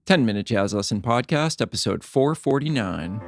10-Minute Jazz Lesson Podcast, episode 449.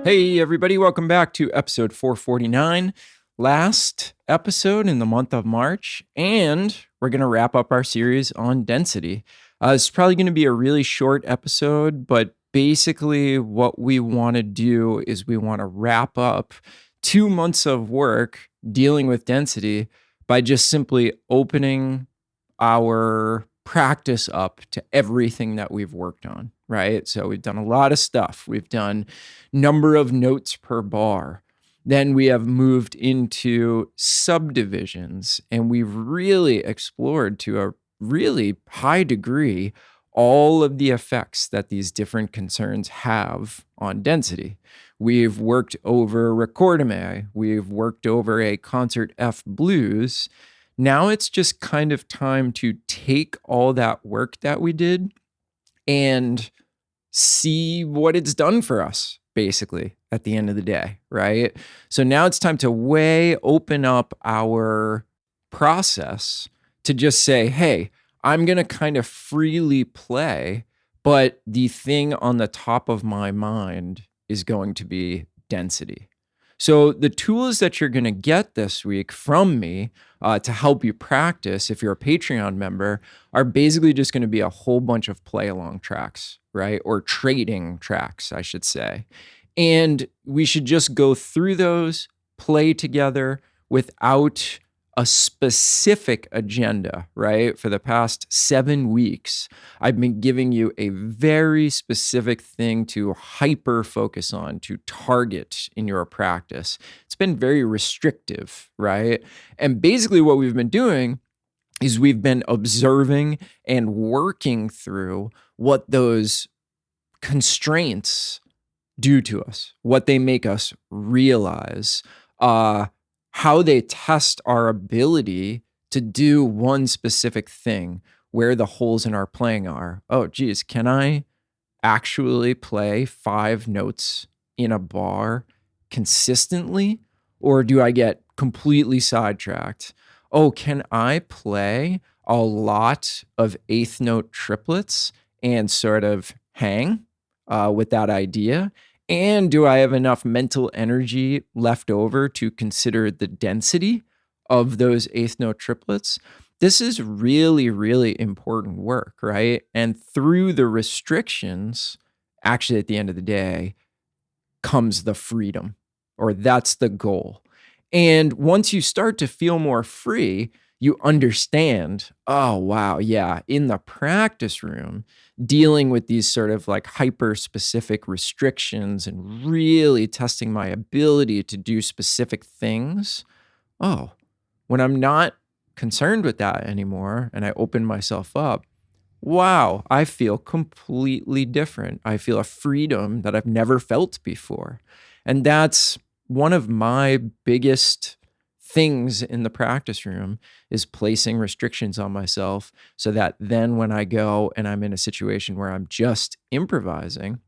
Hey, everybody, welcome back to episode 449. Last episode in the month of March, and we're going to wrap up our series on density. It's probably going to be a really short episode, but basically what we want to do is we want to wrap up 2 months of work dealing with density by just simply opening our practice up to everything that we've worked on, right? So we've done a lot of stuff. We've done number of notes per bar. Then we have moved into subdivisions, and we've really explored to a really high degree all of the effects that these different concerns have on density. We've worked over Recordame. We've worked over a Concert F blues. Now it's just kind of time to take all that work that we did and see what it's done for us, basically, at the end of the day, right? So now it's time to open up our process to just say, hey, I'm going to kind of freely play, but the thing on the top of my mind is going to be density. So the tools that you're going to get this week from me to help you practice, if you're a Patreon member, are basically just going to be a whole bunch of play-along tracks, right? Or trading tracks, I should say. And we should just go through those, play together without a specific agenda, right? For the past 7 weeks, I've been giving you a very specific thing to hyper focus on, to target in your practice. It's been very restrictive, right? And basically what we've been doing is we've been observing and working through what those constraints do to us, what they make us realize, how they test our ability to do one specific thing, where the holes in our playing are. Oh, geez, can I actually play 5 notes in a bar consistently? Or do I get completely sidetracked? Oh, can I play a lot of 8th note triplets and sort of hang with that idea? And do I have enough mental energy left over to consider the density of those 8th note triplets? This is really, really important work, right? And through the restrictions, actually at the end of the day, comes the freedom, or that's the goal. And once you start to feel more free, you understand, oh, wow, yeah, in the practice room, dealing with these sort of like hyper-specific restrictions and really testing my ability to do specific things. Oh, when I'm not concerned with that anymore and I open myself up, wow, I feel completely different. I feel a freedom that I've never felt before. And that's one of my biggest things in the practice room, is placing restrictions on myself so that then when I go and I'm in a situation where I'm just improvising,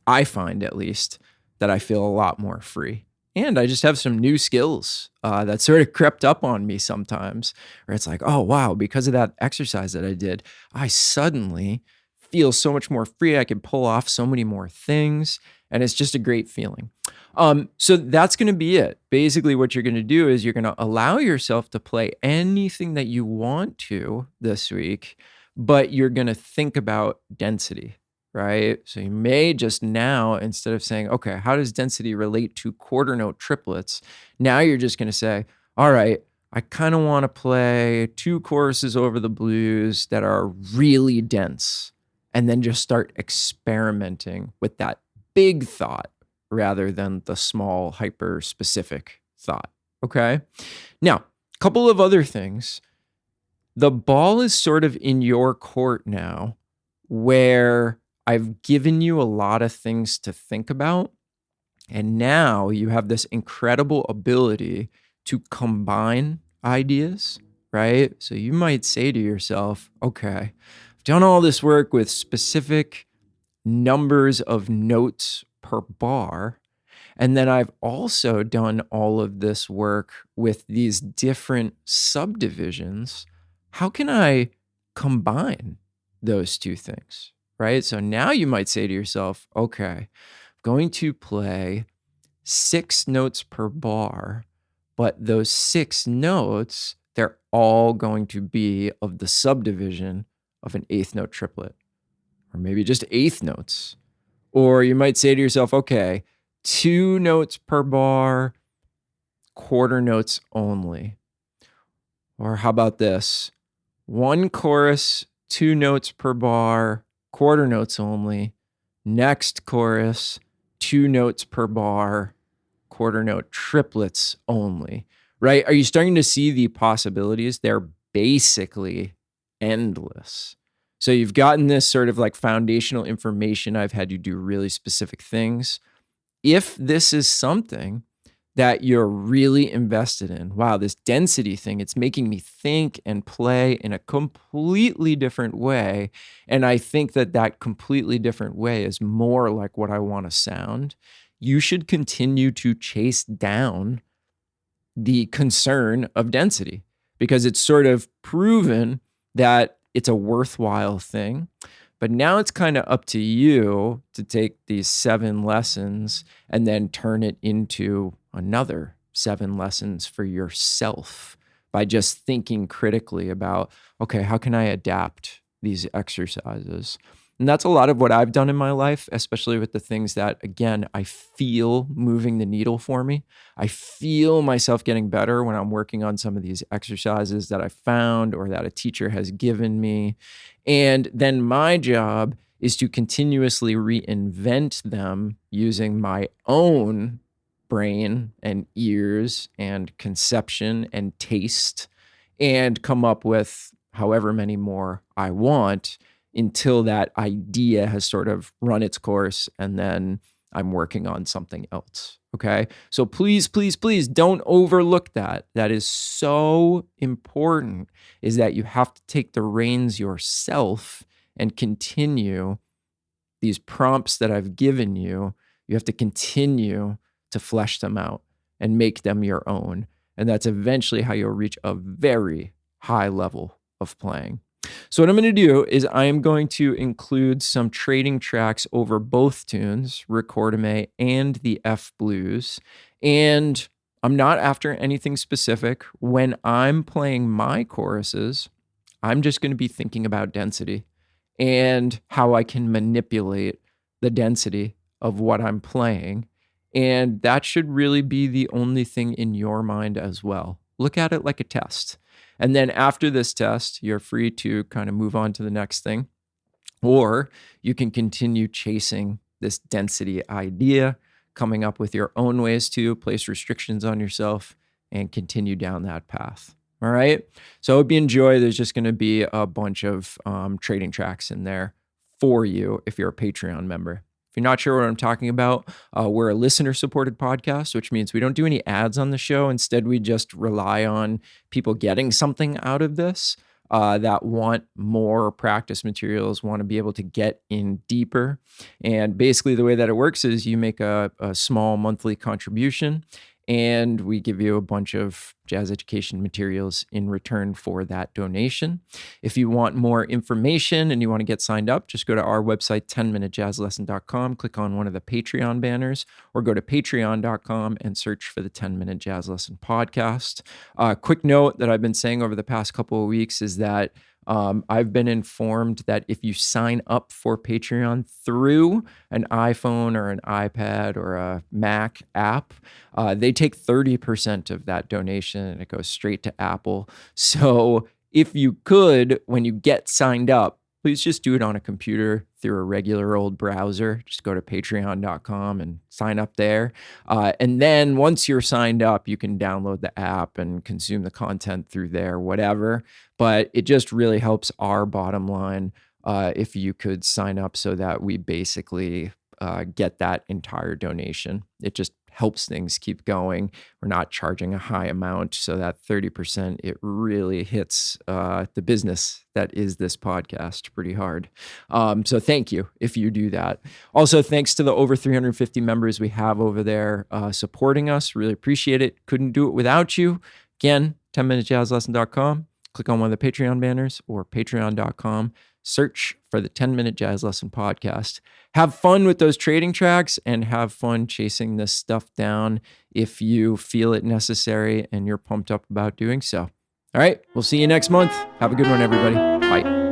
I find at least that I feel a lot more free. And I just have some new skills that sort of crept up on me sometimes, where it's like, oh, wow, because of that exercise that I did, I suddenly feel so much more free. I can pull off so many more things, and it's just a great feeling. So that's going to be it. Basically, what you're going to do is you're going to allow yourself to play anything that you want to this week, but you're going to think about density, right? So you may just now, instead of saying, okay, how does density relate to quarter note triplets? Now you're just going to say, all right, I kind of want to play 2 choruses over the blues that are really dense, and then just start experimenting with that big thought rather than the small, hyper-specific thought, okay? Now, a couple of other things. The ball is sort of in your court now, where I've given you a lot of things to think about, and now you have this incredible ability to combine ideas, right? So you might say to yourself, okay, done all this work with specific numbers of notes per bar. And then I've also done all of this work with these different subdivisions. How can I combine those two things, right? So now you might say to yourself, okay, I'm going to play 6 notes per bar, but those 6 notes, they're all going to be of the subdivision of an eighth note triplet, or maybe just eighth notes. Or you might say to yourself, okay, 2 notes per bar, quarter notes only. Or how about this? 1 chorus, 2 notes per bar, quarter notes only. Next chorus, 2 notes per bar, quarter note triplets only, right? Are you starting to see the possibilities? They're basically endless. So you've gotten this sort of like foundational information. I've had you do really specific things. If this is something that you're really invested in, wow, this density thing, it's making me think and play in a completely different way. And I think that that completely different way is more like what I want to sound. You should continue to chase down the concern of density because it's sort of proven that it's a worthwhile thing. But now it's kind of up to you to take these 7 lessons and then turn it into another 7 lessons for yourself by just thinking critically about, okay, how can I adapt these exercises? And that's a lot of what I've done in my life, especially with the things that, again, I feel moving the needle for me. I feel myself getting better when I'm working on some of these exercises that I found or that a teacher has given me. And then my job is to continuously reinvent them using my own brain and ears and conception and taste and come up with however many more I want until that idea has sort of run its course and then I'm working on something else. Okay. So please, please, please don't overlook that. That is so important, is that you have to take the reins yourself and continue these prompts that I've given you. You have to continue to flesh them out and make them your own. And that's eventually how you'll reach a very high level of playing. So what I'm going to do is I am going to include some trading tracks over both tunes, Recordame and the F Blues. And I'm not after anything specific. When I'm playing my choruses, I'm just going to be thinking about density and how I can manipulate the density of what I'm playing. And that should really be the only thing in your mind as well. Look at it like a test. And then after this test, you're free to kind of move on to the next thing. Or you can continue chasing this density idea, coming up with your own ways to place restrictions on yourself and continue down that path. All right. So I hope you enjoy. There's just going to be a bunch of trading tracks in there for you if you're a Patreon member. If you're not sure what I'm talking about, we're a listener-supported podcast, which means we don't do any ads on the show. Instead, we just rely on people getting something out of this that want more practice materials, want to be able to get in deeper. And basically, the way that it works is you make a small monthly contribution, and we give you a bunch of jazz education materials in return for that donation. If you want more information and you want to get signed up, just go to our website, 10minutejazzlesson.com, click on one of the Patreon banners, or go to patreon.com and search for the 10-Minute Jazz Lesson Podcast. Quick note that I've been saying over the past couple of weeks is that I've been informed that if you sign up for Patreon through an iPhone or an iPad or a Mac app, they take 30% of that donation and it goes straight to Apple. So if you could, when you get signed up, please just do it on a computer through a regular old browser. Just go to patreon.com and sign up there. And then once you're signed up, you can download the app and consume the content through there, whatever. But it just really helps our bottom line if you could sign up so that we basically get that entire donation. It just helps things keep going. We're not charging a high amount. So that 30%, it really hits the business that is this podcast pretty hard. So thank you if you do that. Also, thanks to the over 350 members we have over there supporting us. Really appreciate it. Couldn't do it without you. Again, 10minutejazzlesson.com. Click on one of the Patreon banners or patreon.com. Search for the 10-Minute Jazz Lesson Podcast. Have fun with those trading tracks and have fun chasing this stuff down if you feel it necessary and you're pumped up about doing so. All right, we'll see you next month. Have a good one, everybody. Bye.